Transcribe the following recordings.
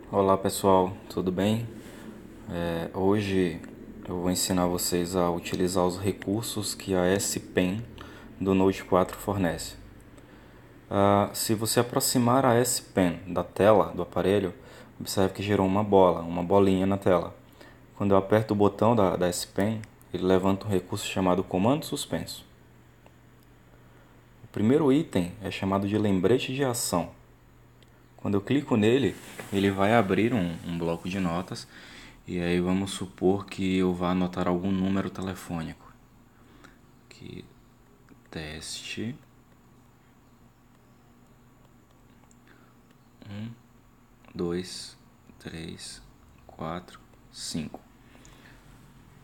Olá pessoal, tudo bem? Hoje eu vou ensinar vocês a utilizar os recursos que a S Pen do Note 4 fornece. Se você aproximar a S Pen da tela do aparelho, observe que gerou uma bolinha na tela. Quando eu aperto o botão da S Pen, ele levanta um recurso chamado comando suspenso. O primeiro item é chamado de lembrete de ação. Quando eu clico nele, ele vai abrir um bloco de notas e aí vamos supor que eu vá anotar algum número telefônico. Aqui, teste 2, 3, 4, 5.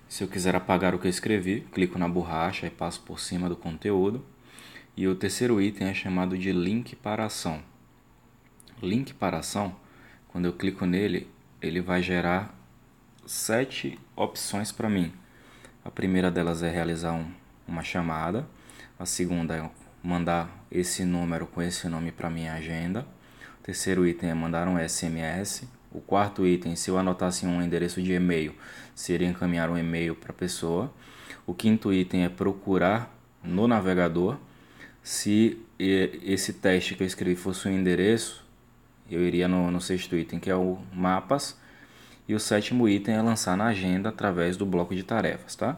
Se eu quiser apagar o que eu escrevi, clico na borracha e passo por cima do conteúdo. E o terceiro item é chamado de link para ação. Link para ação, quando eu clico nele, ele vai gerar 7 opções para mim. A primeira delas é realizar uma chamada. A segunda é mandar esse número com esse nome para minha agenda. O terceiro item é mandar um SMS. O quarto item, se eu anotasse um endereço de e-mail, seria encaminhar um e-mail para a pessoa. O quinto item é procurar no navegador. Se esse teste que eu escrevi fosse um endereço, eu iria no sexto item, que é o mapas. E o sétimo item é lançar na agenda através do bloco de tarefas, tá?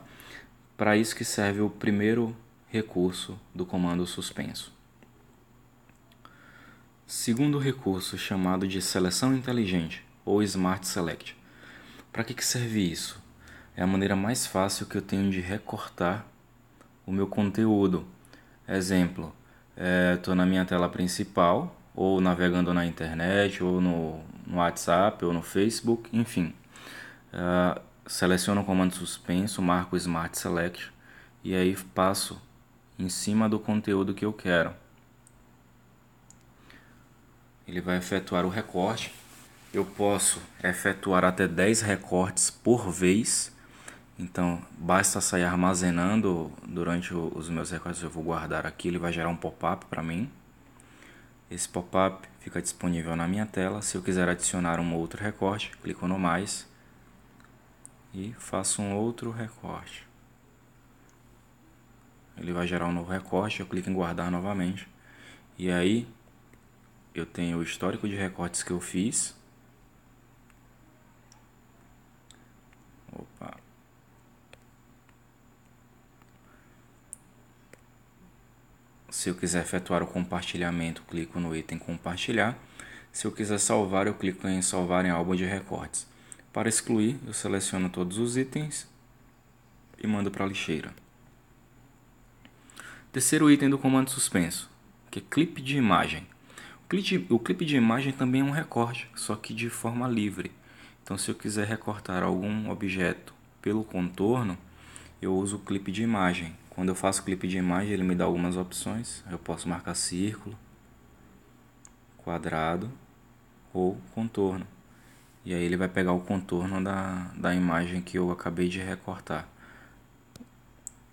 Para isso que serve o primeiro recurso do comando suspenso. Segundo recurso, chamado de seleção inteligente ou Smart Select. Para que serve isso? É a maneira mais fácil que eu tenho de recortar o meu conteúdo. Exemplo, estou na minha tela principal, ou navegando na internet, ou no WhatsApp, ou no Facebook, enfim. Seleciono o comando suspenso, marco Smart Select e aí passo em cima do conteúdo que eu quero. Ele vai efetuar o recorte. Eu posso efetuar até 10 recortes por vez. Então, basta sair armazenando durante os meus recortes. Eu vou guardar aqui, ele vai gerar um pop-up para mim. Esse pop-up fica disponível na minha tela. Se eu quiser adicionar um outro recorte, clico no mais e faço um outro recorte. Ele vai gerar um novo recorte, eu clico em guardar novamente. E aí eu tenho o histórico de recortes que eu fiz. Opa. Se eu quiser efetuar o compartilhamento, clico no item compartilhar. Se eu quiser salvar, eu clico em salvar em álbum de recortes. Para excluir, eu seleciono todos os itens e mando para a lixeira. Terceiro item do comando suspenso, que é clipe de imagem. O clipe de imagem também é um recorte, só que de forma livre. Então, se eu quiser recortar algum objeto pelo contorno, eu uso o clipe de imagem. Quando eu faço clipe de imagem, ele me dá algumas opções. Eu posso marcar círculo, quadrado ou contorno. E aí ele vai pegar o contorno da imagem que eu acabei de recortar.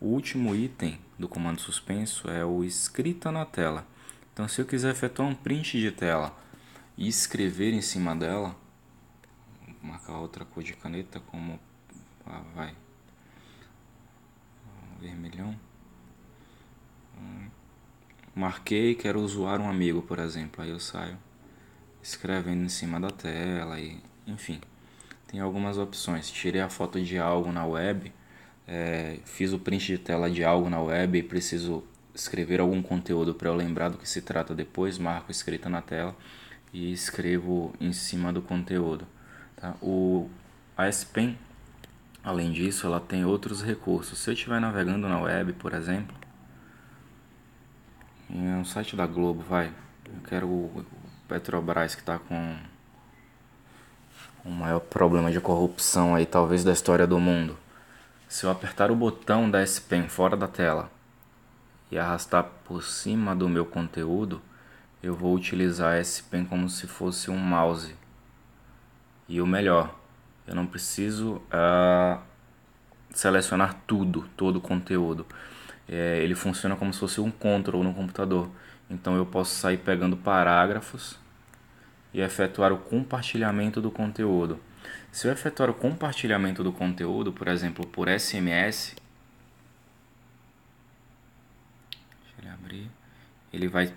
O último item do comando suspenso é o escrita na tela. Então, se eu quiser efetuar um print de tela e escrever em cima dela, vou marcar outra cor de caneta como vermelhão. Marquei, quero zoar um amigo, por exemplo. Aí eu saio escrevendo em cima da tela e, enfim, tem algumas opções. Tirei a foto de algo na web, fiz o print de tela de algo na web e preciso escrever algum conteúdo para eu lembrar do que se trata depois, marco escrita na tela e escrevo em cima do conteúdo. Tá? A S Pen, além disso, ela tem outros recursos. Se eu estiver navegando na web, por exemplo, em um site da Globo, eu quero o Petrobras, que está com o maior problema de corrupção aí, talvez da história do mundo. Se eu apertar o botão da S Pen fora da tela e arrastar por cima do meu conteúdo, eu vou utilizar a S Pen como se fosse um mouse. E o melhor, eu não preciso selecionar todo o conteúdo. Ele funciona como se fosse um control no computador. Então eu posso sair pegando parágrafos e efetuar o compartilhamento do conteúdo. Se eu efetuar o compartilhamento do conteúdo, por exemplo, por SMS, deixa ele abrir, ele vai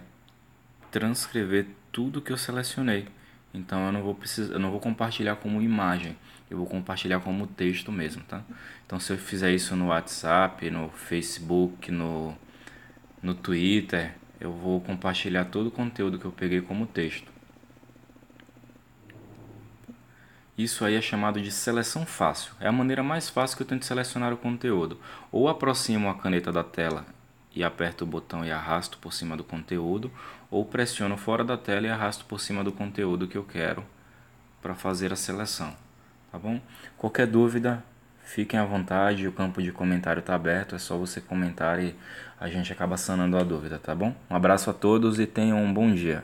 transcrever tudo que eu selecionei. Então eu não vou compartilhar como imagem, eu vou compartilhar como texto mesmo, tá? Então se eu fizer isso no WhatsApp, no Facebook, no Twitter, eu vou compartilhar todo o conteúdo que eu peguei como texto. Isso aí é chamado de seleção fácil. É a maneira mais fácil que eu tenho de selecionar o conteúdo. Ou aproximo a caneta da tela e aperto o botão e arrasto por cima do conteúdo, ou pressiono fora da tela e arrasto por cima do conteúdo que eu quero para fazer a seleção. Tá bom? Qualquer dúvida, fiquem à vontade, o campo de comentário está aberto, é só você comentar e a gente acaba sanando a dúvida, tá bom? Um abraço a todos e tenham um bom dia.